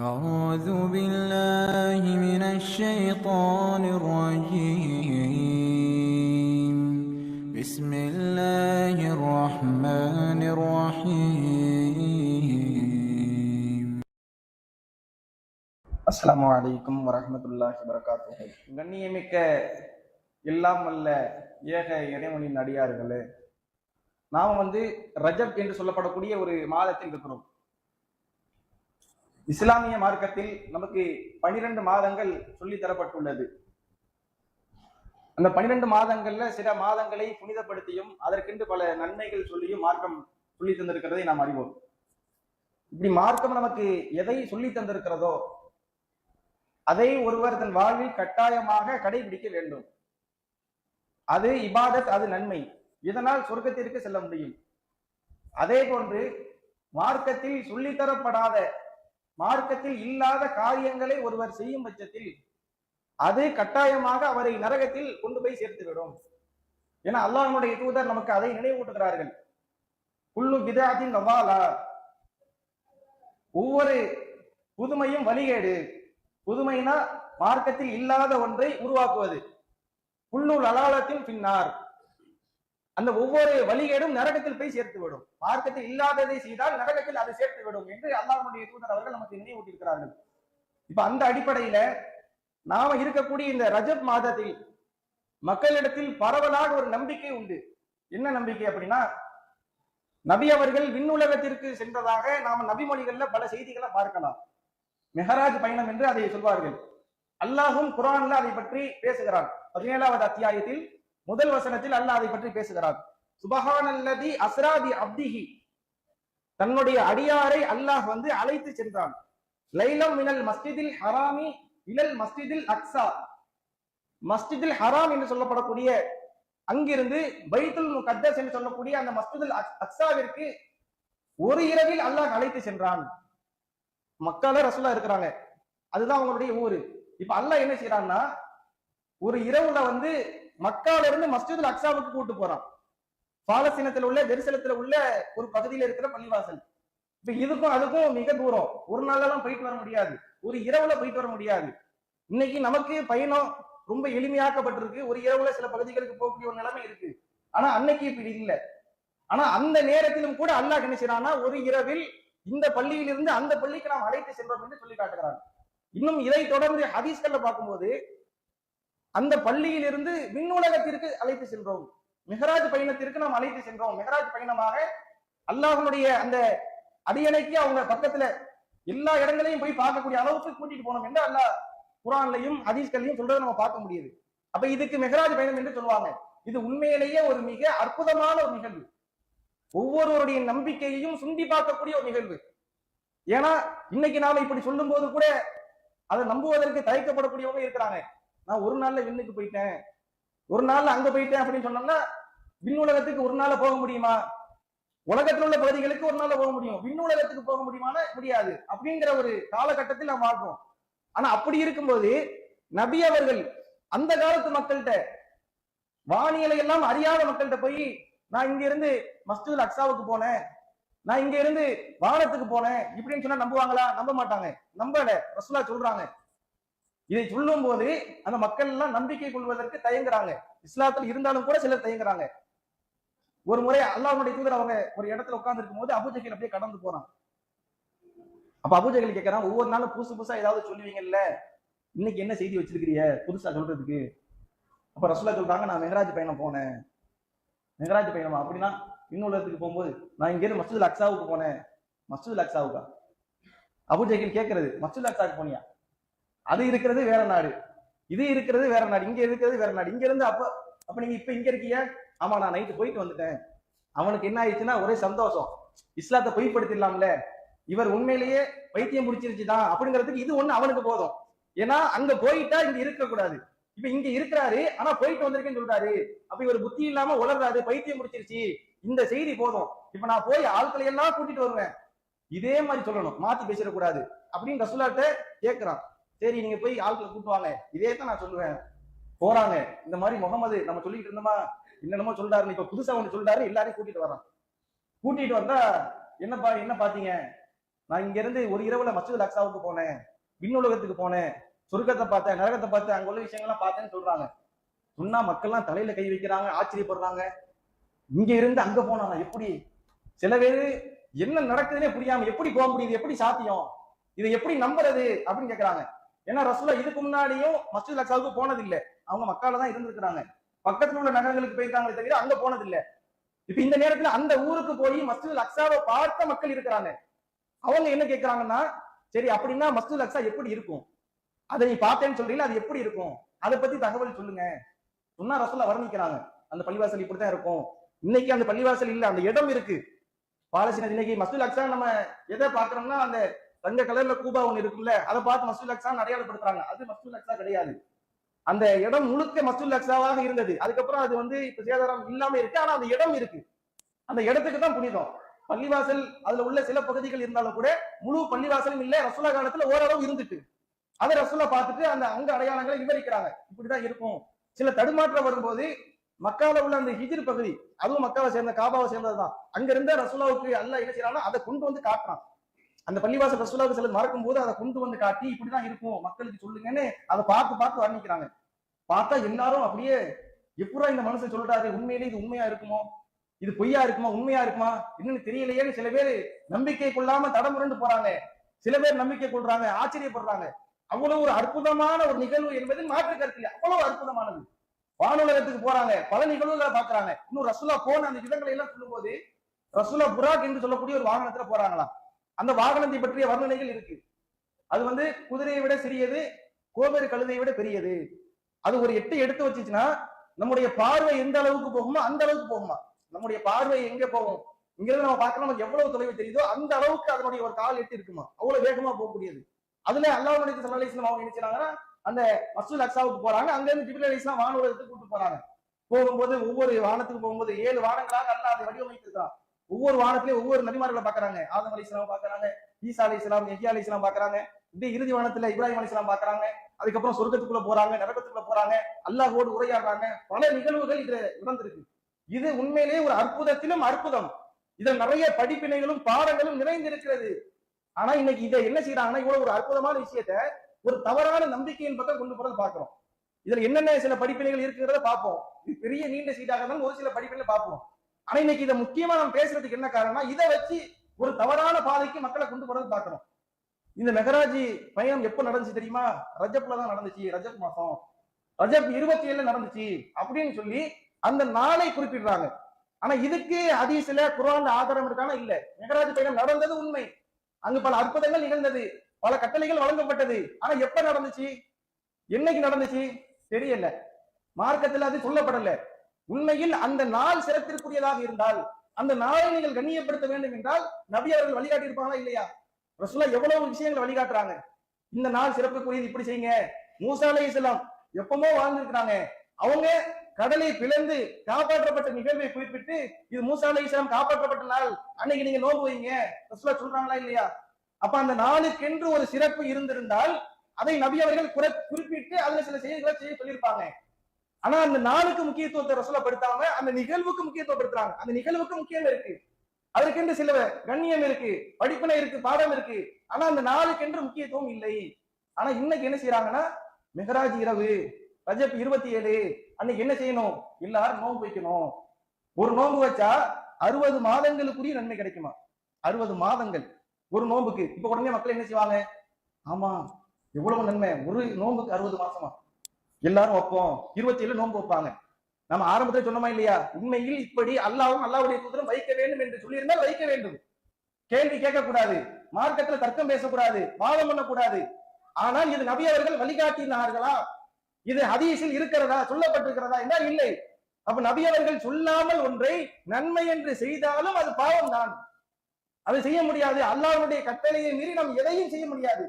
أعوذ بالله من الشيطان الرجيم. بسم الله الرحمن الرحيم. அஸ்ஸலாமு அலைக்கும் வரஹ்மத்துல்லாஹி வபரகாத்துஹு. கண்ணியமிக்க எல்லாம் வல்ல ஏக இறைவனின் அடியார்களே, நாம் ரஜப் என்று சொல்லப்படக்கூடிய ஒரு மாதத்தில் இருக்கிறோம். இஸ்லாமிய மார்க்கத்தில் நமக்கு 12 மாதங்கள் சொல்லி தரப்பட்டுள்ளது. அந்த 12 மாதங்கள்ல சில மாதங்களை புனிதப்படுத்தியும் அதற்கென்று பல நன்மைகள் சொல்லியும் மார்க்கம் சொல்லி தந்திருக்கிறதை நாம் அறிவோம். இப்படி மார்க்கம் நமக்கு எதை சொல்லி தந்திருக்கிறதோ அதை ஒருவர் தன் வாழ்வில் கட்டாயமாக கடைபிடிக்க வேண்டும். அது இபாதத், அது நன்மை, இதனால் சொர்க்கத்திற்கு செல்ல முடியும். அதே போன்று மார்க்கத்தில் சொல்லித்தரப்படாத, மார்க்கத்தில் இல்லாத காரியங்களை ஒருவர் செய்யும் பட்சத்தில் அது கட்டாயமாக அவரை நரகத்தில் கொண்டு போய் சேர்த்துவிடும். ஏன்னா அல்லாஹ்வுடைய தூதர் நமக்கு அதை நினைவூட்டுகிறார்கள். குல்லு பித்அத்தின் லவாலா, ஒவ்வொரு புதுமையும் வழிகேடு. புதுமைனா மார்க்கத்தில் இல்லாத ஒன்றை உருவாக்குவது. குல்லு லலாலத்தின் பின்னார், அந்த ஒவ்வொரு வழிகேடும் நரகத்தில் போய் சேர்த்து விடும். மார்க்கத்தில் இல்லாததை செய்தால் நரகத்தில் அதை சேர்த்து விடும் என்று அல்லாஹ்வுடைய தூதர் அவர்கள் நமக்கு நினைவூட்டியிருக்கிறார்கள். இப்ப அந்த அடிப்படையில நாம இருக்கக்கூடிய இந்த ரஜப் மாதத்தில் மக்களிடத்தில் பரவலாக ஒரு நம்பிக்கை உண்டு. என்ன நம்பிக்கை அப்படின்னா, நபி அவர்கள் விண்ணுலகத்திற்கு சென்றதாக நாம நபிமொழிகள்ல பல செய்திகளை பார்க்கலாம். மெஹராஜ் பயணம் என்று அதை சொல்வார்கள். அல்லாஹும் குர்ஆன்ல அதை பற்றி பேசுகிறான். 17வது அத்தியாயத்தில் முதல் வசனத்தில் அல்லாஹ் அதை பற்றி பேசுகிறான். சுபஹானல்லதி அஸ்ரா பி அப்திஹி, தன்னுடைய அடியாரை அல்லாஹ் அழைத்து சென்றான். லைலம் மினல் மஸ்ஜிதில் ஹராமி இலல் மஸ்ஜிதில் அக்ஸா, மஸ்ஜிதில் ஹராம் என்று சொல்லப்படக்கூடிய அங்கிருந்து பைத்துல் முகத்தஸ் என்று சொல்லக்கூடிய அந்த மஸ்ஜிதுல் அக்ஸாவிற்கு ஒரு இரவில் அல்லாஹ் அழைத்து சென்றான். மக்கால ரசூலா இருக்கிறாங்க, அதுதான் அவங்களுடைய ஊரு. இப்ப அல்லாஹ் என்ன செய்யறான்னா, ஒரு இரவுல மக்கால இருந்து மஸ்ஜிதுல் அக்ஸாவுக்கு கூட்டு போறான். பாலஸ்தீனத்துல உள்ள ஜெருசலத்துல உள்ள ஒரு பகுதியில இருக்கிற பள்ளிவாசல். இப்ப இதுக்கும் அதுக்கும் மிக தூரம். ஒரு நாளெல்லாம் போயிட்டு வர முடியாது, ஒரு இரவுல போயிட்டு வர முடியாது. இன்னைக்கு நமக்கு பயணம் ரொம்ப எளிமையாக்கப்பட்டிருக்கு. ஒரு இரவுல சில பகுதிகளுக்கு போகக்கூடிய ஒரு நிலைமை இருக்கு. ஆனா அன்னைக்கு இப்படி இல்லை. ஆனா அந்த நேரத்திலும் கூட அல்லாஹ் என்ன செய்யறான்னா, ஒரு இரவில் இந்த பள்ளியிலிருந்து அந்த பள்ளிக்கு நாம் அழைத்து சென்றோம் என்று சொல்லி காட்டுகிறாங்க. இன்னும் இதை தொடர்ந்து ஹதீஸ்கள்ல பார்க்கும்போது, அந்த பள்ளியிலிருந்து விண்ணுலகத்திற்கு அழைத்து சென்றோம், மெஹராஜ் பயணத்திற்கு நாம் அழைத்து சென்றோம். மெஹராஜ் பயணமாக அல்லாஹ்வுடைய அந்த அடியணைக்கு அவங்க பக்கத்துல எல்லா இடங்களையும் போய் பார்க்கக்கூடிய அளவுக்கு கூட்டிட்டு போனோம் என்று அல்லாஹ் குர்ஆன்லயும் ஹதீஸ்களையும் சொல்றதை நம்ம பார்க்க முடியுது. அப்ப இதுக்கு மெஹராஜ் பயணம் என்று சொல்லுவாங்க. இது உண்மையிலேயே ஒரு மிக அற்புதமான ஒரு நிகழ்வு. ஒவ்வொருவருடைய நம்பிக்கையையும் சுண்டி பார்க்கக்கூடிய ஒரு நிகழ்வு. ஏன்னா இன்னைக்கு நாம இப்படி சொல்லும் போது கூட அதை நம்புவதற்கு தயக்கப்படக்கூடியவங்க இருக்கிறாங்க. நான் ஒரு நாள்ல விண்ணுக்கு போயிட்டேன், ஒரு நாள்ல அங்க போயிட்டேன் அப்படின்னு சொன்னோம்னா, விண்ணுலகத்துக்கு ஒரு நாள்ல போக முடியுமா? உலகத்தில் உள்ள பகுதிகளுக்கு ஒரு நாள்ல போக முடியும், விண்ணுலகத்துக்கு போக முடியுமானா முடியாது. அப்படிங்கிற ஒரு காலகட்டத்தில் நாம் வாழ்றோம். ஆனா அப்படி இருக்கும்போது நபி அவர்கள் அந்த காலத்து மக்கள்கிட்ட, வானியலை எல்லாம் அறியாத மக்கள்கிட்ட போய், நான் இங்க இருந்து மஸ்ஜிதுல் அக்ஸாவுக்கு போனேன், நான் இங்க இருந்து வானத்துக்கு போனேன் இப்படின்னு சொன்னா நம்புவாங்களா? நம்ப மாட்டாங்க. நம்பல. ரசூலுல்லாஹ் சொல்றாங்க. இதை சொல்லும் போது அந்த மக்கள் எல்லாம் நம்பிக்கை கொள்வதற்கு தயங்குறாங்க. இஸ்லாத்தில் இருந்தாலும் கூட சிலர் தயங்குறாங்க. ஒரு முறை அல்லாஹ்வுடைய தூதர் அவங்க ஒரு இடத்துல உட்கார்ந்து இருக்கும் போது அபூஜஹல் அப்படியே கடந்து போறான். அப்ப அபூஜஹல் கேட்கறான், ஒவ்வொரு நாளும் புதுசு புதுசா ஏதாவது சொல்லுவீங்கல்ல, இன்னைக்கு என்ன செய்தி வச்சிருக்கிறீங்க புதுசா சொல்றதுக்கு? அப்ப ரசூலுல்லாஹ் சொல்றாங்க, நான் மெஹராஜ் பயணம் போனேன். மெஹராஜ் பயணமா? அப்படின்னா விண்ணுலகத்துக்கு போகும்போது நான் இங்க இருந்து மஸ்ஜிதுல் அக்ஸாவுக்கு போனேன். மஸ்ஜிதுல் அக்ஸாவுக்கா? அபூஜஹல் கேட்கறது, மஸ்ஜிதுல் அக்ஸாவுக்கு போனியா? அது இருக்கிறது வேற நாடு, இது இருக்கிறது வேற நாடு, இங்க இருக்கிறது வேற நாடு. இங்க இருந்து அப்ப நீங்க இப்ப இங்க இருக்கீங்க? ஆமா, நான் நைட்டு போயிட்டு வந்துட்டேன். அவனுக்கு என்ன ஆயிடுச்சுன்னா ஒரே சந்தோஷம், இஸ்லாத்தை பொய்ப்படுத்திடலாம்ல, இவர் உண்மையிலேயே பைத்தியம் முடிச்சிருச்சுதான் அப்படிங்கிறதுக்கு இது ஒண்ணு அவனுக்கு போதும். ஏன்னா அங்க போயிட்டா இங்க இருக்க கூடாது. இப்ப இங்க இருக்கிறாரு, ஆனா போயிட்டு வந்திருக்கேன்னு சொல்றாரு. அப்ப இவர் புத்தி இல்லாம உளறாரு, பைத்தியம் முடிச்சிருச்சு, இந்த செய்தி போதும். இப்ப நான் போய் ஆட்களை எல்லாம் கூட்டிட்டு வருவேன். இதே மாதிரி சொல்லணும், மாத்தி பேசிடக்கூடாது அப்படின்னு ரசூலுல்லாஹ்ட்ட கேட்கிறான். சரி, நீங்க போய் ஆட்களை கூட்டுவாங்க, இதே தான் நான் சொல்லுவேன். போறாங்க. இந்த மாதிரி முகமது நம்ம சொல்லிட்டு இருந்தோமா, என்னென்னமோ சொல்றாரு, இப்ப புதுசா ஒண்ணு சொல்றாரு, எல்லாரையும் கூட்டிட்டு வர்றான். கூட்டிட்டு வந்தா, என்னப்பா என்ன பாத்தீங்க? நான் இங்க இருந்து ஒரு இரவுல மஸ்ஜிதுல் அக்ஸாவுக்கு போனேன், விண்ணுலகத்துக்கு போனேன், சொர்க்கத்தை பார்த்தேன், நரகத்தை பார்த்தேன், அங்க உள்ள விஷயங்கள்லாம் பார்த்தேன்னு சொல்றாங்க. சொன்னா மக்கள்லாம் தலையில கை வைக்கிறாங்க, ஆச்சரியப்படுறாங்க. இங்க இருந்து அங்க போனாங்க எப்படி? சில பேரு என்ன நடக்குதுன்னே புரியாம எப்படி போக முடியுது, எப்படி சாத்தியம், இதை எப்படி நம்புறது அப்படின்னு கேக்குறாங்க. ஏன்னா ரசூலா இதுக்கு முன்னாடியும் மஸ்ஜிதுல் அக்ஸாவுக்கு போனது இல்ல, அவங்க மக்கால தான் இருந்திருக்கிறாங்க. பக்கத்துல உள்ள நகரங்களுக்கு போயிருக்காங்களே தவிர அங்க போனது இல்ல. இப்ப இந்த நேரத்துல அந்த ஊருக்கு போய் மஸ்ஜிதுல் அக்ஸாவை பார்த்த மக்கள் இருக்கிறாங்க. அவங்க என்ன கேட்கிறாங்கன்னா, சரி அப்படின்னா மஸ்ஜிதுல் அக்ஸா எப்படி இருக்கும், அதை நீ பார்த்தேன்னு சொல்றீங்களா, அது எப்படி இருக்கும், அதை பத்தி தகவல் சொல்லுங்க. சொன்னா ரசூலா வர்ணிக்கிறாங்க, அந்த பள்ளிவாசல் இப்படித்தான் இருக்கும். இன்னைக்கு அந்த பள்ளிவாசல் இல்ல, அந்த இடம் இருக்கு. பாலஸ்தீன இன்னைக்கு மஸ்ஜிதுல் அக்ஸா நம்ம எதை பாக்குறோம்னா, அந்த தங்க கலர்ல கூபா ஒண்ணு இருக்குல்ல, அதை பார்த்து மஸ்ஜிதுல் அக்ஸா அடையாளப்படுத்துறாங்க. அது மஸ்ஜிதுல் அக்ஸா கிடையாது. அந்த இடம் முழுக்க மஸ்ஜிதுல் அக்ஸாவாக இருந்தது. அதுக்கப்புறம் அது இப்ப சேதாரம் இல்லாம இருக்கு. ஆனா அந்த இடம் இருக்கு, அந்த இடத்துக்கு தான் புனிதம். பள்ளிவாசல் அதுல உள்ள சில பகுதிகள் இருந்தாலும் கூட முழு பள்ளிவாசலும் இல்ல, ரசூலா காலத்துல ஓரளவு இருந்துட்டு அதை ரசூலா பார்த்துட்டு அந்த அங்க அடையாளங்களை விவரிக்கிறாங்க. இப்படிதான் இருக்கும். சில தடுமாற்றம் வரும்போது மக்கால உள்ள அந்த ஹிஜ்ர் பகுதி, அதுவும் மக்காவை சேர்ந்த காபாவை சேர்ந்ததுதான், அங்க இருந்த ரசூலாவுக்கு அல்ல என்ன செய்யறாங்கன்னா அதை கொண்டு வந்து காட்டுறான். அந்த பள்ளிவாசல் ரசூலாவுக்கு சிலர் மறக்கும் போது அதை கொண்டு வந்து காட்டி இப்படிதான் இருக்கும் மக்களுக்கு சொல்லுங்கன்னு அதை பார்த்து பார்த்து வர்ணிக்கிறாங்க. பார்த்தா எல்லாரும் அப்படியே எப்படா இந்த மனுஷன் சொல்றாரு, உண்மையிலே இது உண்மையா இருக்குமோ, இது பொய்யா இருக்குமா, உண்மையா இருக்குமா என்னன்னு தெரியலையேன்னு சில பேர் நம்பிக்கை கொள்ளாம தடமுரண்டு போறாங்க. சில பேர் நம்பிக்கை கொள்றாங்க, ஆச்சரியப்படுறாங்க. அவ்வளவு ஒரு அற்புதமான ஒரு நிகழ்வு என்பது மாற்று கருத்து, அவ்வளவு அற்புதமானது. வானுலகத்துக்கு போறாங்க, பல நிகழ்வுகளை பாக்குறாங்க. இன்னும் ரசூலா போன அந்த இடங்களை எல்லாம் சொல்லும் போது ரசூலா புராக் என்று சொல்லக்கூடிய ஒரு வாகனத்துல போறாங்களாம். அந்த வாகனத்தை பற்றிய வர்ணனைகள் இருக்கு. அது குதிரையை விட சிறியது, கோவேறு கழுதையை விட பெரியது. அது ஒரு எட்டு எடுத்து வச்சுச்சுன்னா நம்முடைய பார்வை எந்த அளவுக்கு போகுமோ அந்த அளவுக்கு போகுமா. நம்முடைய பார்வை எங்க போகும், இங்கிருந்து நம்ம பார்க்கணும், நமக்கு எவ்வளவு தொலைவு தெரியுதோ அந்த அளவுக்கு அதனுடைய ஒரு கால் எட்டு இருக்குமா, அவ்வளவு வேகமா போகக்கூடியது. அதுல அல்லாஹ்வுடைய ஸல்லல்லாஹு அலைஹி வஸல்லம் அவங்க நினைச்சாங்கன்னா அந்த மஸ்ஜிதுல் அக்ஸாவுக்கு போறாங்க. அங்க இருந்து ஜிப்ரீல் அலைஹிஸ்ஸலாம் வானுலகத்துக்கு கூட்டு போறாங்க. போகும்போது ஒவ்வொரு வானத்துக்கு போகும்போது 7 வானங்களாக அல்லாஹ் அதை வடிவமைத்திருக்கிறான். ஒவ்வொரு வானத்திலேயும் ஒவ்வொரு நபிமார்களை பாக்குறாங்க. ஆதம் அலைஹிஸ்ஸலாம் பாக்குறாங்க, ஈசா அலைஹிஸ்ஸலாம், யஹ்யா அலைஹிஸ்ஸலாம் பாக்குறாங்க. இப்படி இறுதி வானத்துல இப்ராஹிம் அலைஹிஸ்ஸலாம் பாக்குறாங்க. அதுக்கப்புறம் சொர்க்கத்துக்குள்ள போறாங்க, நரகத்துக்குள்ள போறாங்க, அல்லாஹ்வோடு உரையாடுறாங்க. பல நிகழ்வுகள் இது நடந்திருக்கு. இது உண்மையிலேயே ஒரு அற்புதத்திலும் அற்புதம். இதுல நிறைய படிப்பினைகளும் பாடங்களும் நிறைந்திருக்கிறது. ஆனா இன்னைக்கு இதை என்ன செய்யறாங்கன்னா, இவ்வளவு ஒரு அற்புதமான விஷயத்த ஒரு தவறான நம்பிக்கையின் பக்கம் கொண்டு போறது பாக்குறோம். இதுல என்னென்ன சில படிப்பினைகள் இருக்கிறத பார்ப்போம். இது பெரிய நீண்ட சீட்டாக இருந்தாலும் ஒரு சில படிப்பினை பார்ப்போம். ஆனா இன்னைக்கு இதை முக்கியமா நம்ம பேசுறதுக்கு என்ன காரணம்னா, இதை வச்சு ஒரு தவறான பாதைக்கு மக்களை கொண்டு போறது பாக்குறோம். இந்த மெஹராஜி பயணம் எப்ப நடந்துச்சு தெரியுமா? ரஜப்ல தான் நடந்துச்சு. ரஜப் மாசம் ரஜப் 27 நடந்துச்சு அப்படின்னு சொல்லி அந்த நாளை குறிப்பிடுறாங்க. ஆனா இதுக்கு ஹதீஸ்ல குர்ஆன்ல ஆதாரம் இருக்கானா? இல்ல. மெஹராஜ் பயணம் நடந்தது உண்மை, அங்கு பல அற்புதங்கள் நிகழ்ந்தது, பல கட்டளைகள் வழங்கப்பட்டது. ஆனா எப்ப நடந்துச்சு, என்னைக்கு நடந்துச்சு தெரியல, மார்க்கத்தில் அது சொல்லப்படல. உண்மையில் அந்த நாள் சிறப்பிற்குரியதாக இருந்தால், அந்த நாளை நீங்கள் கண்ணியப்படுத்த வேண்டும் என்றால் நபி அவர்கள் வழிகாட்டி இருப்பாங்களா இல்லையா? ரசூலா எவ்வளவு விஷயங்கள் வழிகாட்டுறாங்க. இந்த நாள் சிறப்புக்குரியது, இப்படி செய்யுங்க. மூசா அலைஹிஸ்ஸலாம் எப்பமோ வாழ்ந்திருக்கிறாங்க, அவங்க கடலை பிளந்து காப்பாற்றப்பட்ட நிகழ்வை குறிப்பிட்டு இது மூசா அலைஹிஸ்ஸலாம் காப்பாற்றப்பட்ட நாள், அன்னைக்கு நீங்க நோன்பு வைங்க ரசூலா சொல்றாங்களா இல்லையா? அப்ப அந்த நாளுக்கென்று ஒரு சிறப்பு இருந்திருந்தால் அதை நபி அவர்கள் குறிப்பிட்டு அதுல சில செய்திகளை செய்ய சொல்லியிருப்பாங்க. ஆனா அந்த நாளுக்கு முக்கியத்துவத்தை ரசூலா படுத்தாம அந்த நிகழ்வுக்கு முக்கியத்துவப்படுத்துறாங்க. அந்த நிகழ்வுக்கு முக்கியம் இருக்கு, அதற்கென்று சில கண்ணியம் இருக்கு, படிப்பினை இருக்கு, பாடம் இருக்கு. ஆனா அந்த நாளுக்கென்று முக்கியத்துவம் இல்லை. ஆனா இன்னைக்கு என்ன செய்யறாங்கன்னா, மெஹராஜ் இரவு ரஜப் 27 அன்னைக்கு என்ன செய்யணும், எல்லாரும் நோன்பு வைக்கணும். ஒரு நோன்பு வச்சா 60 மாதங்களுக்குரிய நன்மை கிடைக்குமா? 60 மாதங்கள் ஒரு நோன்புக்கு. இப்ப உடனே மக்கள் என்ன செய்வாங்க, ஆமா எவ்வளவு நன்மை, ஒரு நோன்புக்கு 60 மாசமா, எல்லாரும் வைப்போம், 27 நோன்பு வைப்பாங்க. நம்ம ஆரம்பத்தில் சொன்னோமா இல்லையா? உண்மையில் இப்படி அல்லாஹ்வும் அல்லாஹ்வுடைய தூதரும் வைக்க வேண்டும் என்று சொல்லியிருந்தால் வைக்க வேண்டும். கேள்வி கேட்கக்கூடாது, மார்க்கத்துல தர்க்கம் பேசக்கூடாது, வாதம் பண்ணக்கூடாது. ஆனால் இது நபி அவர்கள் வழிகாட்டினார்களா, இது ஹதீஸில் இருக்கிறதா, சொல்லப்பட்டிருக்கிறதா என்றால் இல்லை. அப்ப நபி அவர்கள் சொல்லாமல் ஒன்றை நன்மை என்று செய்தாலும் அது பாவம் தான், அதை செய்ய முடியாது. அல்லாஹ்வுடைய கட்டளையை மீறி நாம் எதையும் செய்ய முடியாது.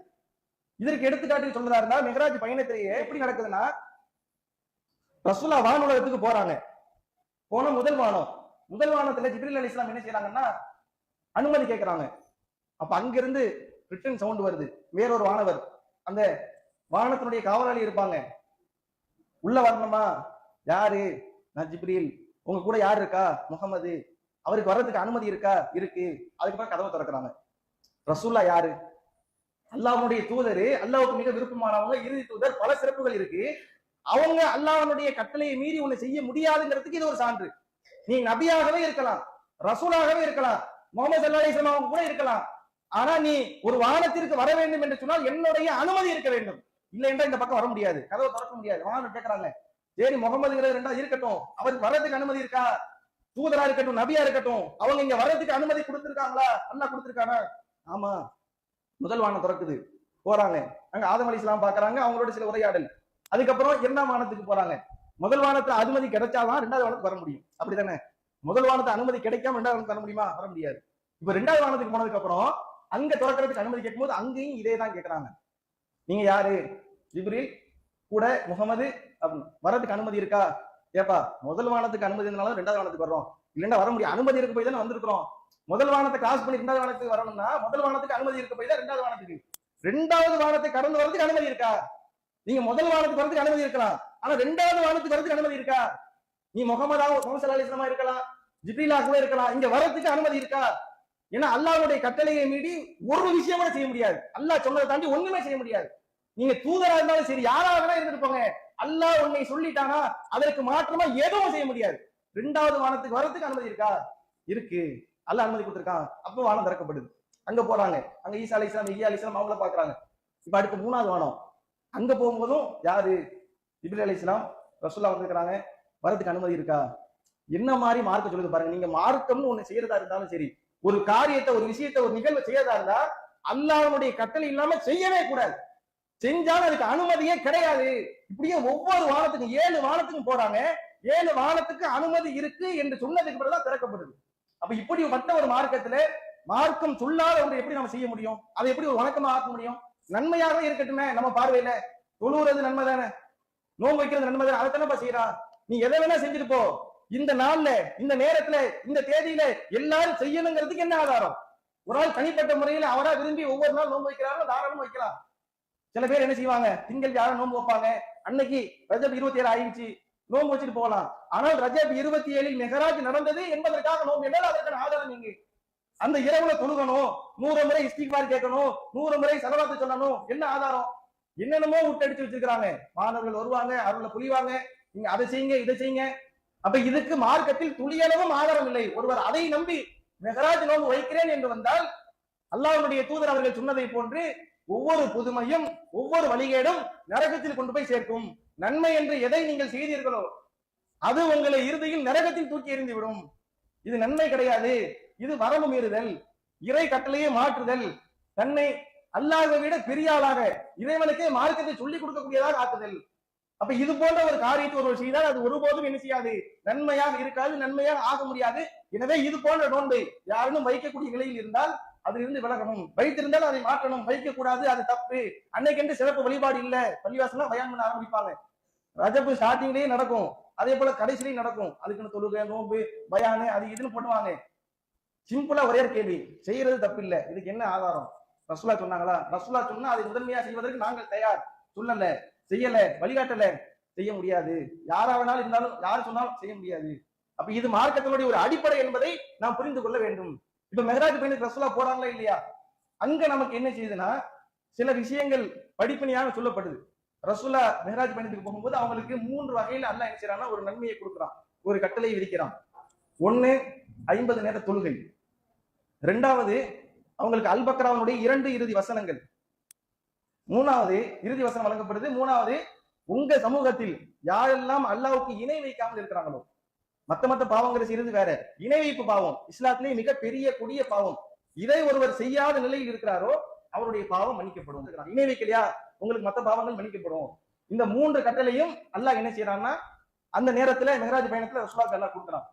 இதற்கு எடுத்துக்காட்டு சொல்றதா மெஹராஜ் பயணத்திலேயே எப்படி நடக்குதுன்னா, ரசூலா வானுலகத்துக்கு போறாங்க. போன முதல் வானத்துல ஜிப்ரீல் அலைஹிஸ்ஸலாம் என்ன செய்யறாங்கன்னா அனுமதி கேட்கிறாங்க. அப்ப அங்கிருந்து ரிட்டன் சவுண்ட் வருது. வேறொரு வானவர், அந்த வானத்தினுடைய காவலாளி இருப்பாங்க, உள்ள வரணுமா? யாரு? நான் ஜிப்ரீல். உங்க கூட யாரு இருக்கா? முகமது. அவருக்கு வர்றதுக்கு அனுமதி இருக்கா? இருக்கு. அதுக்கப்புறம் கதவை திறக்கிறாங்க. ரசூல்லா யாரு? அல்லாஹ்வுடைய தூதரு, அல்லாஹ்வுக்கு மிக விருப்பமானவங்க, இறுதி தூதர், பல சிறப்புகள் இருக்கு. அவங்க அல்லாஹ்வுடைய கட்டளையை மீறி ஒண்ணு செய்ய முடியாதுங்கிறதுக்கு இது ஒரு சான்று. நீ நபியாகவே இருக்கலாம், ரசூலாகவே இருக்கலாம், முகமது ஸல்லல்லாஹு அலைஹி வஸல்லம் கூட இருக்கலாம். ஆனா நீ ஒரு வானத்திற்கு வர வேண்டும் என்று சொன்னால் என்னுடைய அனுமதி இருக்க வேண்டும். இல்ல என்றால் இந்த பக்கம் வர முடியாது, கதவை திறக்க முடியாது. வானம் கேட்கறாங்க, சரி முகமதுங்கிறது ரெண்டா இருக்கட்டும், அவருக்கு வர்றதுக்கு அனுமதி இருக்கா? தூதரா இருக்கட்டும், நபியா இருக்கட்டும், அவங்க இங்க வர்றதுக்கு அனுமதி கொடுத்திருக்காங்களா? அல்லாஹ் கொடுத்திருக்கானா? ஆமா. முதல் வானம் திறக்குது, போறாங்க. அங்க ஆதம் அலைஹிஸ்ஸலாம் பாக்குறாங்க, அவங்களோட சில உரையாடல். அதுக்கப்புறம் இரண்டாம் வானத்துக்கு போறாங்க. முதல் வானத்துல அனுமதி கிடைச்சாதான் ரெண்டாவது வானத்துக்கு வர முடியும், அப்படித்தானே? முதல் வானத்துல அனுமதி கிடைக்காம ரெண்டாவது வானத்துக்கு வர முடியுமா? வர முடியாது. இப்ப ரெண்டாவது வானத்துக்கு போனதுக்கு அப்புறம் அங்க திறக்கிறதுக்கு அனுமதி கேட்கும்போது அங்கேயும் இதே தான் கேட்கறாங்க. நீங்க யாரு? ஜிப்ரீல் கூட முகமது அப்படின்னு. வரதுக்கு அனுமதி இருக்கா? ஏப்பா முதல் வானத்துக்கு அனுமதி இருந்தாலும் ரெண்டாவது வானத்துக்கு வர்றோம், இல்லைன்னா வர முடியும். அனுமதி இருக்க போய் தானே வந்திருக்கிறோம். முதல் வானத்தை கிராஸ் பண்ணி ரெண்டாவது வானத்துக்கு வரணும்னா முதல் வானத்துக்கு அனுமதி இருக்க போய் தான் ரெண்டாவது வானத்துக்கு. ரெண்டாவது வானத்தை கடந்து வரதுக்கு அனுமதி இருக்கா? நீங்க முதல் வானத்துக்கு வரதுக்கு அனுமதி இருக்கலாம், ஆனா ரெண்டாவது வானத்துக்கு வரதுக்கு அனுமதி இருக்கா? நீ முகமது ஸல்லல்லாஹு அலைஹி வஸல்லம் இருக்கலாம், ஜிப்ரீலா கூட இருக்கலாம், இங்க வரதுக்கு அனுமதி இருக்கா? ஏன்னா அல்லாஹ்வுடைய கட்டளையை மீறி ஒரு விஷயம் கூட செய்ய முடியாது. அல்லாஹ் சொன்னதை தாண்டி ஒண்ணுமே செய்ய முடியாது. நீங்க தூதரா இருந்தாலும் சரி, யாராவது இருந்துட்டு போங்க, அல்லாஹ் உன்னை சொல்லிட்டானா அதற்கு மாற்றமா எதுவும் செய்ய முடியாது. ரெண்டாவது வானத்துக்கு வரதுக்கு அனுமதி இருக்கா? இருக்கு, அல்லாஹ் அனுமதி கொடுத்திருக்கான். அப்போ வானம் திறக்கப்படுது. அங்க போறாங்க, அங்க ஈசா அலைஹிஸ்ஸலாம், ஈயா அலைஹிஸ்ஸலாம் அவங்கள பாக்குறாங்க. இப்ப அடுத்து மூணாவது வானம். அங்க போகும்போதும் யாரு? ஜிப்ரீல் அலைஹிஸ்ஸலாம், ரசூலுல்லாஹ் வந்திருக்காங்க. வரதுக்கு அனுமதி இருக்கா? என்ன மாதிரி மார்க்க சொல்லுது பாருங்க. நீங்க மார்க்கம்னு ஒண்ணு செய்யறதா இருந்தாலும் சரி, ஒரு காரியத்தை, ஒரு விஷயத்தை, ஒரு நிகழ்வை செய்யறதா இருந்தா அல்லாஹ்வுடைய கட்டளை இல்லாம செய்யவே கூடாது. செஞ்சாலும் அதுக்கு அனுமதியே கிடையாது. இப்படியே ஒவ்வொரு வானத்துக்கும் 7 வானத்துக்கும் போறாங்க. 7 வானத்துக்கு அனுமதி இருக்கு என்று சொன்னதுக்கு பிறகுதான் திறக்கப்படுது. அப்ப இப்படி மற்ற ஒரு மார்க்கத்துல மார்க்கம் சொல்லாத ஒன்று எப்படி நம்ம செய்ய முடியும்? அதை எப்படி ஒரு வணக்கமா ஆக்க முடியும்? நன்மையாகவே இருக்கட்டுமே நம்ம பார்வையில. தொழுவுறது நன்மை தானே, நோன்பு வைக்கிறது நன்மை தானே, அதை தானே செய்யறான். நீ எதை வேணா செஞ்சுட்டு போ. இந்த நாள்ல, இந்த நேரத்துல, இந்த தேதியில எல்லாரும் செய்யணுங்கிறதுக்கு என்ன ஆதாரம்? ஒரு ஆள் தனிப்பட்ட முறையில அவரா விரும்பி ஒவ்வொரு நாள் நோன்பு வைக்கிறாங்க, தாராளமா வைக்கலாம். சில பேர் என்ன செய்வாங்க, திங்கள் யாரும் நோன்பு வைப்பாங்க, அன்னைக்கு ரஜப் 27 ஆயிடுச்சு, நோன்பு வச்சுட்டு போகலாம். ஆனால் ரஜப் 27 மெஹராஜ் நடந்தது என்பதற்காக நோன்பு என்றால் அதற்கான ஆதாரம் நீங்க அந்த இரவுல தொழுகணும், 100 முறை இஸ்திக்பார் கேட்கணும், 100 முறை ஸலவாத் சொல்லணும், என்ன ஆதாரம்? என்னென்னமோ விட்டடிச்சு வச்சிருக்காங்க. மாணவர்கள் வருவாங்க, அருள்ல புரிவாங்க, நீங்க அதை செய்யுங்க, இதை செய்யுங்க. அப்ப இதுக்கு மார்க்கத்தில் துளியளவும் ஆதாரம் இல்லை. ஒருவர் அதை நம்பி மெஹராஜ் நோன்பு வைக்கிறேன் என்று வந்தால் அல்லாஹ்வுடைய தூதர் அவர்கள் சொன்னதை போன்று ஒவ்வொரு புதுமையும், ஒவ்வொரு வழிகேடும் நரகத்தில் கொண்டு போய் சேர்க்கும். நன்மை என்று எதை நீங்கள் செய்தீர்களோ அது உங்களை இறுதியில் நரகத்தில் தூக்கி எறிந்து விடும். இது நன்மை கிடையாது, இது வரம்பு மீறுதல், இறை கட்டளையை மாற்றுதல், தன்னை அல்லாஹ்வை விட பெரிய ஆளாக இறைவனுக்கே மார்க்கத்தை சொல்லிக் கொடுக்கக்கூடியதாக ஆக்குதல். அப்ப இது போன்ற ஒரு காரியத்தை ஒருவர் செய்தால் அது ஒருபோதும் என்ன செய்யாது, நன்மையாக இருக்காது, நன்மையாக ஆக முடியாது. எனவே இது போன்ற நோன்பை யாரும் வைக்கக்கூடிய நிலையில் இருந்தால் அதிலிருந்து விலகணும். வைத்திருந்தால் அதை மாற்றணும், வைக்க கூடாது, அது தப்பு. அன்னைக்கு சிறப்பு வழிபாடு இல்ல, பள்ளிவாசலாம் பயான் பண்ண ஆரம்பிப்பாங்க. ரஜப் ஸ்டார்டிங்லயே நடக்கும், அதே போல கடைசிலையும் நடக்கும். அதுக்குன்னு தொழுகை, நோன்பு, பயானு, அது இதுன்னு பண்ணுவாங்க. சிம்பிளா ஒரே கேள்வி, செய்யறது தப்பு இல்ல, இதுக்கு என்ன ஆதாரம்? ரசூலா சொன்னாங்களா? ரசூலா சொன்னா அதை முதன்மையா செய்வதற்கு நாங்கள் தயார். சொல்லல, செய்யல, வழிகாட்டல, செய்ய முடியாது. யாரா வேணாலும் இருந்தாலும், யார் சொன்னாலும் செய்ய முடியாது. அப்ப இது மார்க்கத்தினுடைய ஒரு அடிப்படை என்பதை நாம் புரிந்து கொள்ள வேண்டும். இப்ப மெஹராஜ் பயணத்துக்கு ரசூலா போறாங்களா இல்லையா? அங்க நமக்கு என்ன செய்யுதுன்னா சில விஷயங்கள் படிப்படியாக சொல்லப்படுது. ரசூலா மெஹராஜ் பயணத்துக்கு போகும்போது அவங்களுக்கு 3 வகையில அல்லாஹ் என்ன செய்யறான்னா ஒரு நன்மையை கொடுக்குறான், ஒரு கட்டளையை விதிக்கிறான். ஒண்ணு 50 நேர தொழுகை. ரெண்டாவது அவங்களுக்கு அல் பக்ராவுடைய 2 இறுதி வசனங்கள். மூணாவது இறுதி வசனம் வழங்கப்படுது. மூணாவது, உங்க சமூகத்தில் யாரெல்லாம் அல்லாஹ்வுக்கு இணை வைக்காமல் இருக்கிறாங்களோ, மத்த பாவங்களை செய்யறது வேற, இணை வைப்பு பாவம் இஸ்லாத்திலே மிக பெரிய கொடிய பாவம். இதை ஒருவர் செய்யாத நிலையில் இருக்கிறாரோ அவருடைய பாவம் மன்னிக்கப்படும். இணை வைக்கலையா, உங்களுக்கு மத்த பாவங்கள் மன்னிக்கப்படும். இந்த 3 கட்டளையும் அல்லாஹ் என்ன செய்யறான்னா அந்த நேரத்துல மெஹராஜ் பயணத்துல ரசூலுல்லாஹ் அல்லாஹ் கொடுக்குறான்.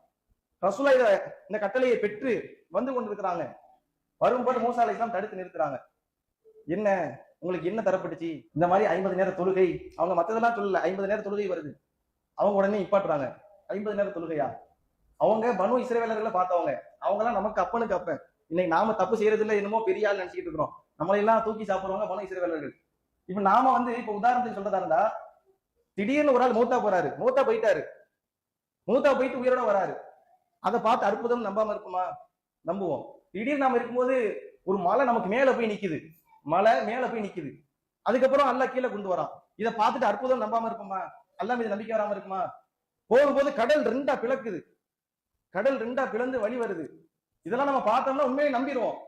ரசூலுல்லாஹ் இந்த கட்டளையை பெற்று வந்து கொண்டிருக்கிறாங்க. வரும்போது மூசா அலைஹிஸ்ஸலாம் தடுத்து நிறுத்துறாங்க. என்ன உங்களுக்கு என்ன தரப்பட்டுச்சு? இந்த மாதிரி 50 நேர தொழுகை. அவங்க மத்ததெல்லாம் சொல்லல, 50 நேர தொழுகை வருது. அவங்க உடனே இப்பாட்டுறாங்க, 50 நேர தொழுகையா? அவங்க பனு இஸ்ரவேலர்களை பார்த்தவங்க, அவங்க எல்லாம் நமக்கு அப்பனுக்கு அப்பன். இன்னைக்கு நாம தப்பு செய்யறது இல்ல, என்னமோ பெரிய ஆள் நினைச்சிட்டு இருக்கிறோம். நம்மளை எல்லாம் தூக்கி சாப்பிடுவாங்க பனு இஸ்ரவேலர்கள். இப்ப நாம இப்ப உதாரணத்துக்கு சொல்றதா இருந்தா, திடீர்னு ஒரு ஆள் மூத்தா போறாரு, மூத்தா போயிட்டாரு, மூத்தா போயிட்டு உயிரோட வராரு. அதை பார்த்து அற்புதம் நம்பாம இருக்குமா? நம்புவோம். திடீர்னு நாம இருக்கும்போது ஒரு மலை நமக்கு மேல போய் நிக்குது, மலை மேல போய் நிக்குது. அதுக்கப்புறம் அல்லாஹ் கீழே கொண்டு வரான். இதை பார்த்துட்டு அற்புதம் நம்பாம இருக்குமா? அல்லாஹ் மீது நம்பிக்கை வராம இருக்குமா? போகும்போது கடல் ரெண்டா பிளக்குது, கடல் ரெண்டா பிளந்து வழி வருது. இதெல்லாம் நம்ம பார்த்தோம்னா உண்மையை நம்பிடுவோம்.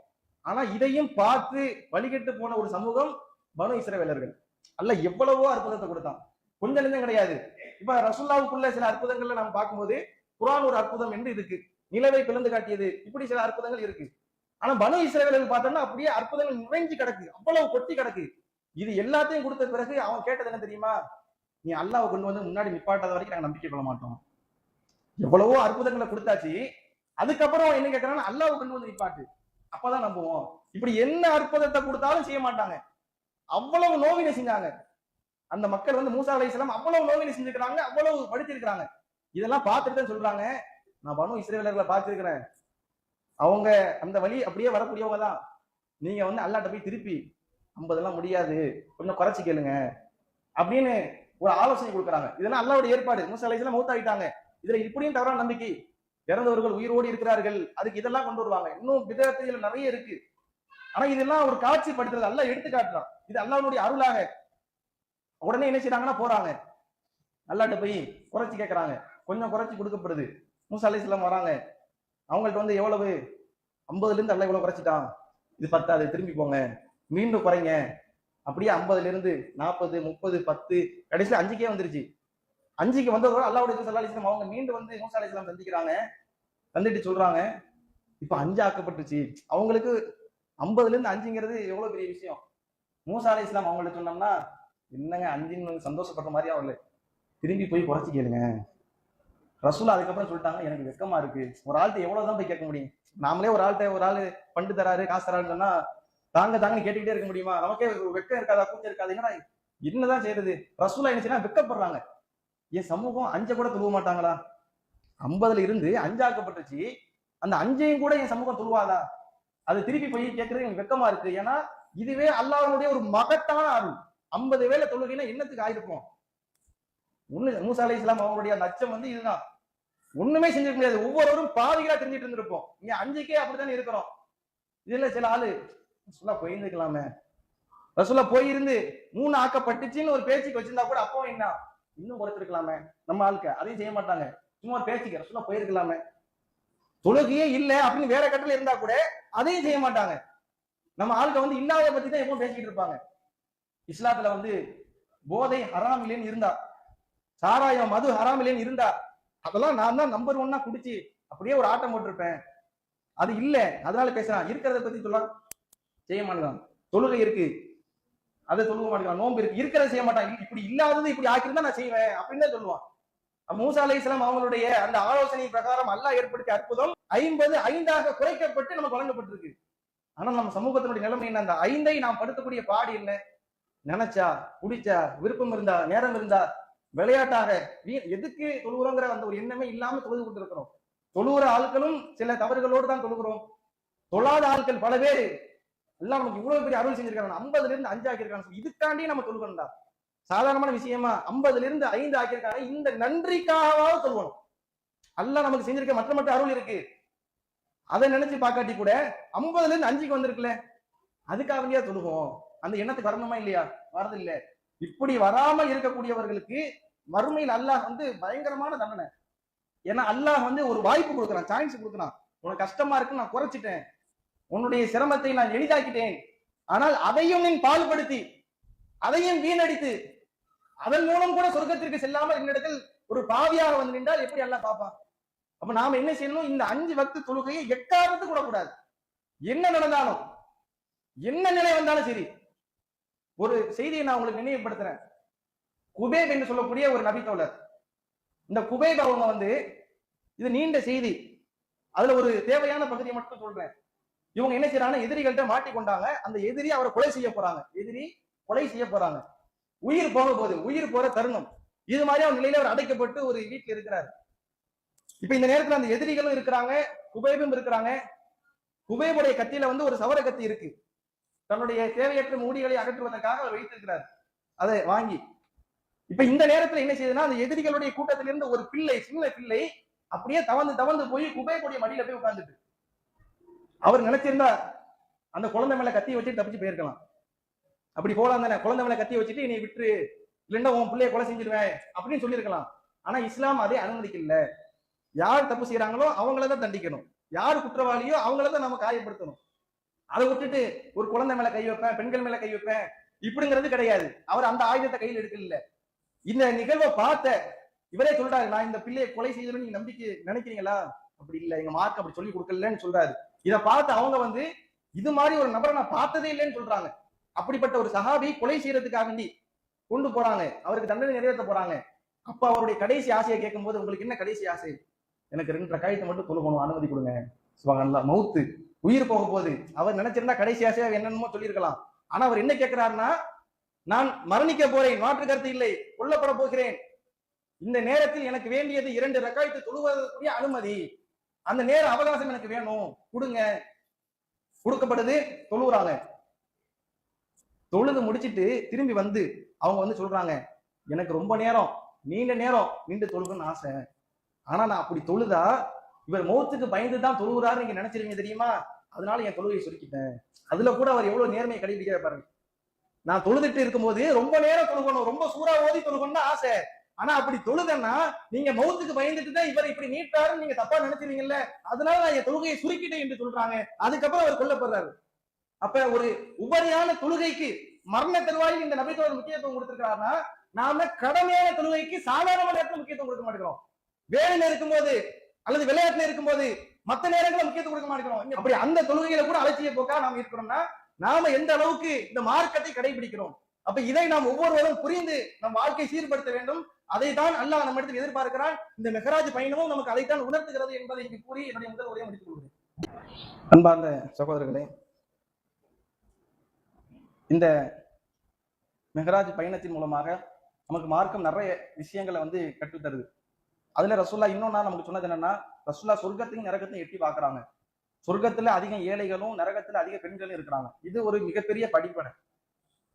ஆனா இதையும் பார்த்து வழிகெட்டு போன ஒரு சமூகம் பனு இஸ்ரவேலர்கள். அல்லாஹ் எவ்வளவோ அற்புதத்தை கொடுத்தான், கொஞ்சம் நெஞ்சம் கிடையாது. இப்ப ரசூலுல்லாஹ்வுக்குள்ள சில அற்புதங்கள்ல நம்ம பார்க்கும்போது குர்ஆன் ஒரு அற்புதம் என்று இருக்கு, நிலவை பிளந்து காட்டியது, இப்படி சில அற்புதங்கள் இருக்கு. ஆனா பனு இஸ்ரவேலர்கள் பார்த்தோம்னா அப்படியே அற்புதங்கள் நிறைஞ்சு கிடக்கு, அவ்வளவு கொட்டி கிடக்கு. இது எல்லாத்தையும் கொடுத்த பிறகு அவன் கேட்டது என்ன தெரியுமா? நீ அல்லாஹ்வை கொண்டு வந்து முன்னாடி நிப்பாட்டாத வரைக்கும் நாங்க நம்பிக்கை கொள்ள மாட்டோம். எவ்வளவோ அற்புதங்களை கொடுத்தாச்சு, அதுக்கப்புறம் என்ன கேட்கறாங்கன்னா அல்லாஹ்வை கொண்டு வந்து நிப்பாட்டு, அப்பதான் நம்புவோம். இப்படி என்ன அற்புதத்தை கொடுத்தாலும் செய்ய மாட்டாங்க. அவ்வளவு நோவினை செஞ்சாங்க அந்த மக்கள். வந்து மூசா அலைஹிஸ்ஸலாம் அவ்வளவு நோவினை செஞ்சுக்கிறாங்க, அவ்வளவு படுத்திருக்கிறாங்க. இதெல்லாம் பார்த்துட்டு தான் சொல்றாங்க, நான் பனு இஸ்ரவேலர்களை பார்த்திருக்கிறேன், அவங்க அந்த வழி அப்படியே வரக்கூடியவங்க தான். நீங்க வந்து அல்லாஹ்ட்ட போய் திருப்பி 50 எல்லாம் முடியாது, கொஞ்சம் குறைச்சு கேளுங்க அப்படின்னு ஒரு ஆலோசனை கொடுக்குறாங்க. இதெல்லாம் அல்லாஹ்வுடைய ஏற்பாடு. மூசா அலைஹிஸ்ஸலாம் மௌத்தாயிட்டாங்க, இதுல இப்படியும் தவறான நம்பிக்கை, இறந்தவர்கள் உயிரோடு இருக்கிறார்கள், அதுக்கு இதெல்லாம் கொண்டு வருவாங்க. இன்னும் விதத்தில் நிறைய இருக்கு. ஆனா இதெல்லாம் ஒரு காட்சிப்படுத்துறது, அல்லாஹ் எடுத்து காட்டுறான். இது அல்லாஹ்வுடைய அருளாக. உடனே என்ன செய்யறாங்கன்னா போறாங்க, அல்லாஹ்ட்ட போய் குறைச்சு கேட்கறாங்க, கொஞ்சம் குறைச்சு கொடுக்கப்படுது. மூசா அலைஹிஸ்ஸலாம் வராங்க, அவங்கள்ட்ட வந்து எவ்வளவு 50ல இருந்து அல்லாஹ் இவ்வளவு குறைச்சிட்டான், இது பத்தாது, திரும்பி போங்க, மீண்டும் குறைங்க. அப்படியே 50ல இருந்து 40, 30, 10, கடைசியில 5க்கே வந்துருச்சு. 5க்கு வந்ததோட அல்லாஹ்வுடைய தூதர் ஸல்லல்லாஹு அலைஹி வஸல்லம் அவங்க மீண்டும் வந்து மூசா அலைஹிஸ்ஸலாம் சந்திக்கிறாங்க. வந்துட்டு சொல்றாங்க, இப்ப 5 ஆக்கப்பட்டுச்சு. அவங்களுக்கு 50ல இருந்து 5ங்கிறது எவ்வளவு பெரிய விஷயம். மூசா அலைஹிஸ்ஸலாம் அவங்கள்ட்ட சொன்னோம்னா, என்னங்க 5ன்னு சந்தோஷப்படுற மாதிரி அவங்கள திரும்பி போய் குறைச்சு கேளுங்க. ரசூல் அதுக்கப்புறம் சொல்லிட்டாங்க, எனக்கு வெக்கமா இருக்கு, ஒரு ஆள்கிட்ட எவ்வளவுதான் போய் கேட்க முடியும்? நாமளே ஒரு ஆள் பண்டு தராரு, காசு தராருன்னு சொன்னா தாங்க கேட்டுக்கிட்டே இருக்க முடியுமா? நமக்கே வெக்கம் இருக்காதா, கூச்சம் இருக்காது, என்னதான் செய்யறது? ரசூலா என்ன செய்யறாங்க, வெக்கப்படுறாங்க. என் சமூகம் 5 கூட தொழுவ மாட்டாங்களா? 50ல இருந்து 5 ஆக்கப்பட்டுச்சு, அந்த 5ஐயும் கூட என் சமூகம் தொழுவாதா? அது திருப்பி போய் கேட்கறது எனக்கு வெக்கமா இருக்கு. ஏன்னா இதுவே அல்லாஹ்வுடைய ஒரு மகத்தான அருள். 50 வேளை தொழுகைன்னா என்னத்துக்கு ஆயிருக்கும்? மூசா அலைஹிஸ்ஸலாம் அவங்களுடைய அந்த அச்சம் வந்து இதுதான். ஒண்ணுமே செஞ்சிருக்க முடியாது, ஒவ்வொருவரும் பாவிகளா தெரிஞ்சிட்டு இருந்திருப்போம். இங்க 5க்கே அப்படித்தானே இருக்கிறோம். இதுல சில ஆளு ரசூலா போயிருந்துக்கலாமே, ரசூலா போயிருந்து 3 ஆக்கப்பட்டுச்சுன்னு ஒரு பேச்சுக்கு வச்சிருந்தா கூட அப்போ என்ன இன்னும் குறைச்சிருக்கலாமே. நம்ம ஆளுக்க அதையும் செய்ய மாட்டாங்க, சும்மா ஒரு பேச்சுக்கு ரசூலா போயிருக்கலாமே. தொழுகையே இல்ல அப்படின்னு வேற கட்டல இருந்தா கூட அதையும் செய்ய மாட்டாங்க. நம்ம ஆளுக்க வந்து இல்லாத பத்தி தான் எப்பவும் பேசிக்கிட்டு இருப்பாங்க. இஸ்லாத்துல வந்து போதை ஹராம் இல்லைன்னு இருந்தா, சாராயம் மது ஹராம் இல்லைன்னு இருந்தா, அதெல்லாம் நான் தான் நம்பர் 1 குடிச்சு அப்படியே ஒரு ஆட்டம் போட்டிருப்பேன். அது இல்ல அதனால பேசுறான். இருக்கிறத பத்தி சொல்ல செய்ய மாட்டான். தொழுகை இருக்கு, அதை சொல்ல மாட்டான். நோன்பு இருக்கு, இருக்கிறத செய்ய மாட்டான். இப்படி இல்லாதது இப்படி ஆக்கிருந்தா நான் செய்வேன் அப்படின்னு தான் சொல்லுவான். மூசா அலைஹிஸ்ஸலாம் அவங்களுடைய அந்த ஆலோசனை பிரகாரம் அல்லாஹ் ஏற்படுத்திய அற்புதம் 50 5ஆக குறைக்கப்பட்டு நமக்கு வழங்கப்பட்டிருக்கு. ஆனா நம்ம சமூகத்தினுடைய நிலைமை என்ன? அந்த 5ஐ நாம் படுத்தக்கூடிய பாடு என்ன? நினைச்சா, குடிச்சா, விருப்பம் இருந்தா, நேரம் இருந்தா, விளையாட்டாக எதுக்கு தொழுகிறோங்கிற அந்த ஒரு எண்ணமே இல்லாம தொழுது கொண்டு இருக்கிறோம். தொழுகிற ஆட்களும் சில தவறுகளோடு தான் தொழுகிறோம். தொழாத ஆட்கள் பல பேர். எல்லாம் நமக்கு இவ்வளவு பெரிய அருள் செஞ்சிருக்காங்க, 50ல இருந்து 5 ஆக்கியிருக்காங்க. இதுக்காண்டி நம்ம தொழுகணும்டா, சாதாரணமான விஷயமா? 50ல இருந்து 5 ஆக்கியிருக்காங்க, இந்த நன்றிக்காகவாவது தொழுவணும். அல்லாஹ் நமக்கு செஞ்சிருக்க மற்ற அருள் இருக்கு, அதை நினைச்சு பாக்காட்டி கூட 50ல இருந்து 5க்கு வந்திருக்குல்ல, அதுக்காக தொழுவோம். அந்த எண்ணத்துக்கு வரணுமா இல்லையா? வரது இல்ல. இப்படி வராமல் இருக்கக்கூடியவர்களுக்கு மறுமையில் அல்லாஹ் வந்து பயங்கரமான தண்டனை. ஏன்னா அல்லாஹ் வந்து ஒரு வாய்ப்பு கொடுக்குறான், சான்ஸ் கொடுக்குறான். உனக்கு கஷ்டமா இருக்கு, நான் குறைச்சிட்டேன், உன்னுடைய சிரமத்தை நான் எளிதாக்கிட்டேன், ஆனால் அதையும் நீ பால்படுத்தி, அதையும் வீணடித்து, அதன் மூலம் கூட சொர்க்கத்திற்கு செல்லாமல் என்னிடத்தில் ஒரு பாவியாக வந்து நின்றால் எப்படி அல்லாஹ் பார்ப்பான்? அப்ப நாம என்ன செய்யணும்? இந்த 5 வக்து தொழுகையை எக்காரணத்து கூட கூடாது. என்ன நடந்தாலும், என்ன நிலை வந்தாலும் சரி. ஒரு செய்தியை நான் உங்களுக்கு நினைவுபடுத்துறேன். குபைப் என்று சொல்லக்கூடிய ஒரு நபி தோழர். இந்த குபைப் அவங்க வந்து, இது நீண்ட செய்தி, அதுல ஒரு தேவையான பகுதியை மட்டும் சொல்றேன். இவங்க என்ன செய்யறாங்கன்னா, எதிரிகள்கிட்ட மாட்டிக்கொண்டாங்க. அந்த எதிரி அவரை கொலை செய்ய போறாங்க. எதிரி கொலை செய்ய போறாங்க. உயிர் போக போகுது, உயிர் போற தருணம். இது மாதிரி அவர் நிலையில அவர் அடைக்கப்பட்டு ஒரு வீட்டுல இருக்கிறார். இப்ப இந்த நேரத்துல அந்த எதிரிகளும் இருக்கிறாங்க, குபைபும் இருக்கிறாங்க. குபைபுடைய கத்தியில வந்து ஒரு சவர கத்தி இருக்கு. தன்னுடைய தேவையற்ற மூடிகளை அகற்றுவதற்காக அவர் வைத்திருக்கிறார். அதை வாங்கி இப்ப இந்த நேரத்துல என்ன செய்யுதுன்னா, அந்த எதிரிகளுடைய கூட்டத்திலிருந்து ஒரு பிள்ளை, சின்ன பிள்ளை அப்படியே தவந்து போய் குபைபுடைய மடியில போய் உட்கார்ந்துட்டு, அவர் நினைச்சிருந்தா அந்த குழந்தை மேல கத்தியை வச்சுட்டு தப்பிச்சு போயிருக்கலாம். அப்படி போலாம் தானே, குழந்தை மேல கத்தியை வச்சுட்டு நீ விட்டுரு, இல்லைன்னா உன் பிள்ளைய கொலை செஞ்சிருவேன் அப்படின்னு சொல்லியிருக்கலாம். ஆனா இஸ்லாம் அதே அனுமதிக்கல. யார் தப்பு செய்யறாங்களோ அவங்களதான் தண்டிக்கணும், யார் குற்றவாளியோ அவங்களதான் நம்ம காயப்படுத்தணும். அதை விட்டுட்டு ஒரு குழந்தை மேல கை வைப்பேன், பெண்கள் மேல கை வைப்பேன் இப்படிங்கிறது கிடையாது. அவர் அந்த ஆயுதத்தை கையில் எடுக்கல. இந்த நிகழ்வை பார்த்த இவரே சொல்றாரு, நான் இந்த பிள்ளையை கொலை செய்யணும்னு நீங்க நம்பிக்கை நினைக்கிறீங்களா? அப்படி இல்ல, எங்க மார்க் அப்படி சொல்லி கொடுக்கலன்னு சொல்றாரு. இதை பார்த்து அவங்க இது மாதிரி ஒரு நபரை நான் பார்த்ததே இல்லைன்னு சொல்றாங்க. அப்படிப்பட்ட ஒரு சஹாபி கொலை செய்யறதுக்காக வேண்டி கொண்டு போறாங்க, அவருக்கு தண்டனை நிறைவேற்ற போறாங்க. அப்ப அவருடைய கடைசி ஆசையை கேட்கும் போது, உங்களுக்கு என்ன கடைசி ஆசை? எனக்கு 2 ரக்காயத்தை மட்டும் தொழுகணும், அனுமதி கொடுங்க. சுபஹானல்லாஹ், மவுத்து, உயிர் போக போகுது. அவர் நினைச்சிருந்தா கடைசி ஆசையா என்னென்னமோ சொல்லியிருக்கலாம். ஆனா அவர் என்ன கேட்கிறாருன்னா, நான் மரணிக்க போறேன், மாற்று கருத்து இல்லை, கொல்லப்பட போகிறேன், இந்த நேரத்தில் எனக்கு வேண்டியது 2 ரக்காயத்தை தொழுவதற்குரிய அனுமதி, அந்த நேர அவகாசம் எனக்கு வேணும், கொடுங்க. கொடுக்கப்படுது, தொழுறாங்க. தொழுது முடிச்சிட்டு திரும்பி அவங்க சொல்றாங்க, எனக்கு ரொம்ப நேரம், நீண்ட நேரம் நின்று தொழுகணும்னு ஆசை. ஆனா நான் அப்படி தொழுதா இவர் மௌத்துக்கு பயந்துதான் தொழுகிறாரு நீங்க நினைச்சிருவீங்க தெரியுமா, அதனால என் தொழுகையை சுருக்கிட்டேன். அதுல கூட அவர் எவ்வளவு நேர்மையை கடைபிடிக்க பாருங்க. நான் தொழுதுட்டு இருக்கும்போது ரொம்ப நேரம் தொழுகணும், ரொம்ப சூறா ஓதி தொழுகணும்னு ஆசை. ஆனா அப்படி தொழுதன்னா நீங்க மௌத்துக்கு பயந்துட்டு தான் இவர் இப்படி நீட்டாருன்னு நீங்க தப்பா நினைச்சிருவீங்கல்ல, அதனால நான் என் தொழுகையை சுருக்கிட்டேன் என்று சொல்றாங்க. அதுக்கப்புறம் அவர் கொல்லப்படுறாரு. அப்ப ஒரு உபரியான தொழுகைக்கு மரண தருவாயில் இந்த நபித்தோடு முக்கியத்துவம் கொடுத்திருக்கிறாருன்னா, நாம கடமையான தொழுகைக்கு சாதாரண நேரத்தில் முக்கியத்துவம் கொடுக்க மாட்டேங்கிறோம். வேலையில இருக்கும்போது அல்லது விளையாட்டுல இருக்கும்போது மத்த நேரங்களில் முக்கியத்துவம் கொடுக்க மாட்டேங்கிறோம். அப்படி அந்த தொழுகையில கூட அலட்சிய போக்கா நாம் இருக்கிறோம்னா நாம எந்த அளவுக்கு இந்த மார்க்கத்தை கடைபிடிக்கிறோம். அப்ப இதை நாம் ஒவ்வொருவரும் புரிந்து நம் வாழ்க்கை சீர்படுத்த வேண்டும். அதைத்தான் அல்லாஹ் நம்ம இடத்தில் எதிர்பார்க்கிறான். இந்த மெஹராஜ் பயணமும் நமக்கு அதைத்தான் உணர்த்துகிறது என்பதை இங்கு கூறி என்னுடைய முதல் உரையை முடித்துக் கொள்கிறேன். அன்பார்ந்த சகோதரர்களே, இந்த மெஹராஜ் பயணத்தின் மூலமாக நமக்கு மார்க்கம் நிறைய விஷயங்களை கற்றுத் தருது. அதுல ரசூல்லா இன்னொன்னா நமக்கு சொன்னது என்னன்னா, ரசூல்லா சொர்க்கத்தையும் நரகத்தையும் எட்டி பாக்குறாங்க. சொர்க்கத்துல அதிக ஏழைகளும் நரகத்துல அதிக பெண்களும் இருக்கிறாங்க. இது ஒரு மிகப்பெரிய படிப்பனை.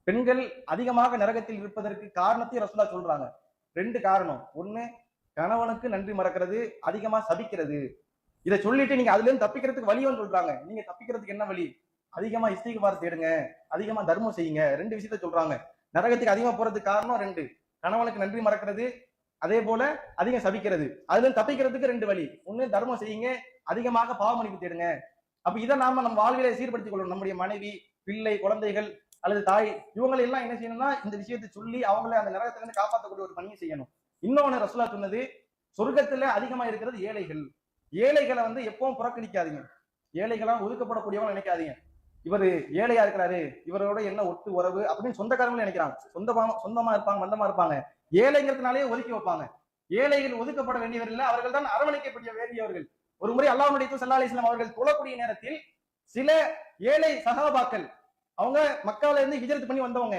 பெண்கள் அதிகமாக நரகத்தில் இருப்பதற்கு காரணத்தையும் ரசூல்லா சொல்றாங்க. 2 காரணம். ஒண்ணு, கணவனுக்கு நன்றி மறக்கிறது, அதிகமா சபிக்கிறது. இதை சொல்லிட்டு நீங்க அதுல இருந்து தப்பிக்கிறதுக்கு வழியும் சொல்றாங்க. நீங்க தப்பிக்கிறதுக்கு என்ன வழி? அதிகமா இஸ்திக்பார் தேடுங்க, அதிகமா தர்மம் செய்யுங்க. 2 விஷயத்த சொல்றாங்க. நரகத்துக்கு அதிகமா போறதுக்கு காரணம் 2, கணவனுக்கு நன்றி மறக்கிறது, அதே போல அதிகம் சபிக்கிறது. அதுல இருந்து தப்பிக்கிறதுக்கு 2 வழி. ஒண்ணு, தர்மம் செய்யுங்க, அதிகமாக பாவ மன்னிப்பு தேடுங்க. அப்ப இதை நாம நம்ம வாழ்விலை சீர்படுத்திக் கொள்ளணும். நம்முடைய மனைவி, பிள்ளை, குழந்தைகள் அல்லது தாய், இவங்களை எல்லாம் என்ன செய்யணும்னா இந்த விஷயத்தை சொல்லி அவங்களை அந்த நரகத்துல இருந்து காப்பாற்றக்கூடிய ஒரு பணியை செய்யணும். இன்னொன்னு ரசூலா சொன்னது, சொர்க்கத்துல அதிகமா இருக்கிறது ஏழைகள். ஏழைகளை எப்பவும் புறக்கணிக்காதீங்க, ஏழைகளா ஒதுக்கப்படக்கூடியவங்க நினைக்காதீங்க. இவர் ஏழையா இருக்கிறாரு, இவரோட என்ன ஒட்டு உறவு அப்படின்னு சொந்தக்காரங்களும் நினைக்கிறாங்க. சொந்தமா இருப்பாங்க, மந்தமா இருப்பாங்க, ஏழைங்கிறதுனாலே ஒதுக்கி வைப்பாங்க. ஏழைகள் ஒதுக்கப்பட வேண்டியவர் இல்லை, அவர்கள் தான் அரவணைக்கப்பட வேண்டியவர்கள். ஒரு முறை அல்லாஹ்வுடைய தூதர் ஸல்லல்லாஹு அலைஹி வஸல்லம் அவர்கள் தொழக்கூடிய நேரத்தில் சில ஏழை சஹாபாக்கள், அவங்க மக்கால இருந்து ஹிஜ்ரத் பண்ணி வந்தவங்க,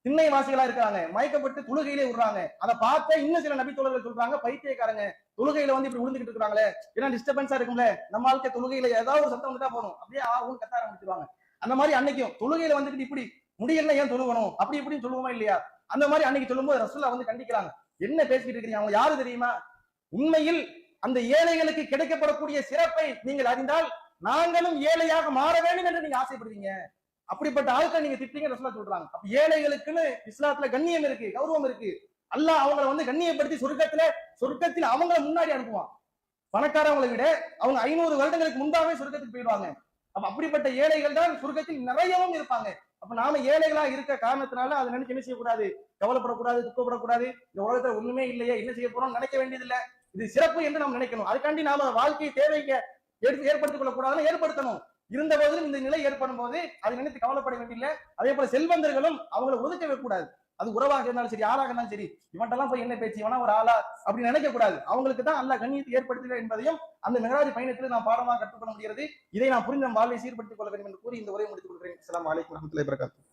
திண்ணை வாசிகளா இருக்காங்க, மயக்கப்பட்டு தொழுகையிலே விடுறாங்க. அதை பார்த்த இன்னும் சில நபி தோழர்கள் சொல்றாங்க, பைத்தியக்காரங்க தொழுகையில இப்படி விழுந்துகிட்டு இருக்காங்களே, ஏன்னா டிஸ்டர்பன்ஸா இருக்கும்ல, நம்ம ஆளுக்கு தொழுகையில ஏதாவது ஒரு சத்தம் வந்துட்டா போதும், அப்படியே ஆகும் கத்த ஆரம்பிச்சிருவாங்க. அந்த மாதிரி அன்னைக்கும் தொழுகையில இப்படி முடியல ஏன் தொழுகணும் அப்படி இப்படின்னு சொல்லுவோமா இல்லையா? அந்த மாதிரி அன்னைக்கு சொல்லும்போது ரசூலுல்லாஹ் கண்டிக்கிறாங்க. என்ன பேசிக்கிட்டு இருக்கீங்க, அவங்க யாரு தெரியுமா? உண்மையில் அந்த ஏழைகளுக்கு கிடைக்கப்படக்கூடிய சிறப்பை நீங்கள் அறிந்தால் நாங்களும் ஏழையாக மாற வேண்டும் என்று நீங்க ஆசைப்படுவீங்க. அப்படிப்பட்ட ஆட்கள் நீங்க திட்டீங்க ரசூலுல்லாஹ் சொல்றாங்க. அப்ப ஏழைகளுக்குன்னு இஸ்லாத்துல கண்ணியம் இருக்கு, கௌரவம் இருக்கு. அல்லாஹ் அவங்களை கண்ணியப்படுத்தி சொர்க்கத்தில் அவங்கள முன்னாடி அனுப்புவான். பணக்காரவங்களை விட அவங்க 500 வருடங்களுக்கு முன்பாகவே சொர்க்கத்துக்கு போயிடுவாங்க. அப்ப அப்படிப்பட்ட ஏழைகள் தான் சொர்க்கத்தில் நிறையவும் இருப்பாங்க. அப்ப நாம ஏழைகளா இருக்க காரணத்தினால அதை நினைச்சு என்ன செய்யக்கூடாது, கவலைப்படக்கூடாது, துக்கப்படக்கூடாது. இந்த உலகத்துல ஒண்ணுமே இல்லையே, என்ன செய்ய போறோம் நினைக்க வேண்டியது இல்ல. இது சிறப்பு என்று நாம் நினைக்கணும். அதுக்காண்டி நாம வாழ்க்கை தேவைக்கு ஏற்படுத்திக் கொள்ளக்கூடாதுன்னு ஏற்படுத்தணும். இருந்த போதிலும் இந்த நிலை ஏற்படும் போது அதை நினைத்து கவலைப்பட வேண்டியதில்லை. அதே போல செல்வந்தர்களும் அவங்களை ஒதுக்கவே கூடாது. அது உறவாக இருந்தாலும் சரி, யாராக இருந்தாலும் சரி, இவன்ட்டெல்லாம் போய் என்ன பேச்சு, இவனா ஒரு ஆளா அப்படி நினைக்க கூடாது. அவங்களுக்கு தான் அல்லாஹ் கண்ணியத்தை ஏற்படுத்துகிறார் என்பதையும் அந்த மெஹராஜ் பயணத்தில் நாம் பாடமாக கற்றுக்கொள்ள முடிகிறது. இதை நாம் புரிந்து நம் வாழ்வை சீர்படுத்திக் கொள்ள வேண்டும் என்று கூறி இந்த உரையை முடித்துக் கொள்கிறேன். அஸ்ஸலாமு அலைக்கும் வரஹ்மத்துல்லாஹி வபரகாத்துஹு.